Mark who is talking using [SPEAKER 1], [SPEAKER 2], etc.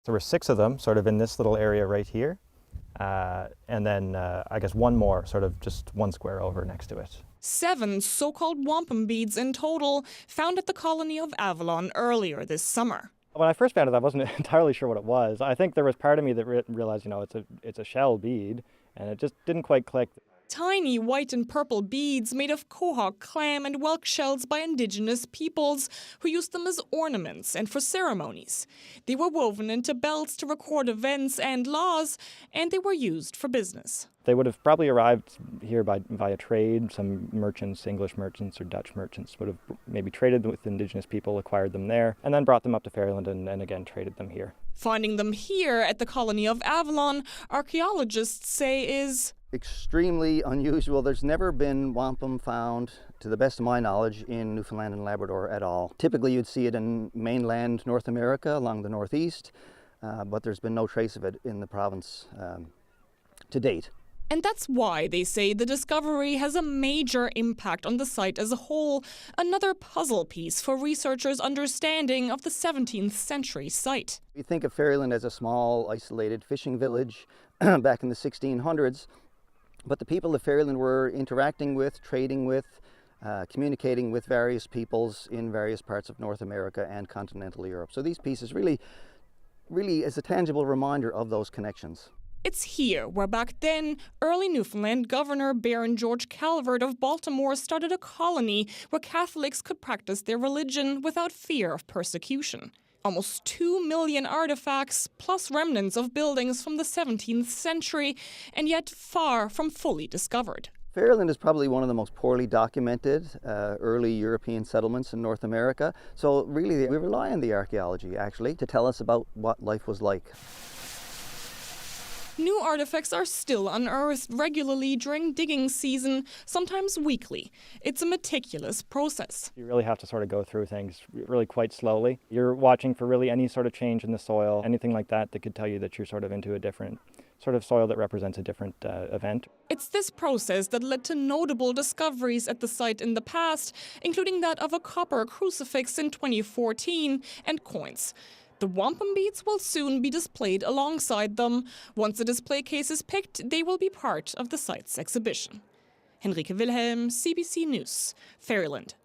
[SPEAKER 1] There were 6 of them sort of in this little area right here. And then I guess one more sort of just 1 square over next to it.
[SPEAKER 2] 7 so-called wampum beads in total found at the colony of Avalon earlier this summer.
[SPEAKER 1] When I first found it, I wasn't entirely sure what it was. I think there was part of me that realized, it's a shell bead, and it just didn't quite click.
[SPEAKER 2] Tiny white and purple beads made of quahog clam and whelk shells by Indigenous peoples who used them as ornaments and for ceremonies. They were woven into belts to record events and laws, and they were used for business.
[SPEAKER 1] They would have probably arrived here via trade. Some merchants, English merchants or Dutch merchants, would have maybe traded with Indigenous people, acquired them there, and then brought them up to Ferryland and again traded them here.
[SPEAKER 2] Finding them here at the colony of Avalon, archaeologists say is
[SPEAKER 3] extremely unusual. There's never been wampum found, to the best of my knowledge, in Newfoundland and Labrador at all. Typically you'd see it in mainland North America along the northeast, but there's been no trace of it in the province to date.
[SPEAKER 2] And that's why they say the discovery has a major impact on the site as a whole, another puzzle piece for researchers' understanding of the 17th century site.
[SPEAKER 3] You think of Ferryland as a small, isolated fishing village back in the 1600s, but the people of Ferryland were interacting with, trading with, communicating with various peoples in various parts of North America and continental Europe. So these pieces really is a tangible reminder of those connections.
[SPEAKER 2] It's here where back then, early Newfoundland Governor Baron George Calvert of Baltimore started a colony where Catholics could practice their religion without fear of persecution. Almost 2 million artifacts, plus remnants of buildings from the 17th century, and yet far from fully discovered.
[SPEAKER 3] Ferryland is probably one of the most poorly documented early European settlements in North America. So really we rely on the archaeology actually to tell us about what life was like.
[SPEAKER 2] New artifacts are still unearthed regularly during digging season, sometimes weekly. It's a meticulous process.
[SPEAKER 1] You really have to sort of go through things really quite slowly. You're watching for really any sort of change in the soil, anything like that could tell you that you're sort of into a different sort of soil that represents a different event.
[SPEAKER 2] It's this process that led to notable discoveries at the site in the past, including that of a copper crucifix in 2014 and coins. The wampum beads will soon be displayed alongside them. Once the display case is picked, they will be part of the site's exhibition. Henrike Wilhelm, CBC News, Ferryland.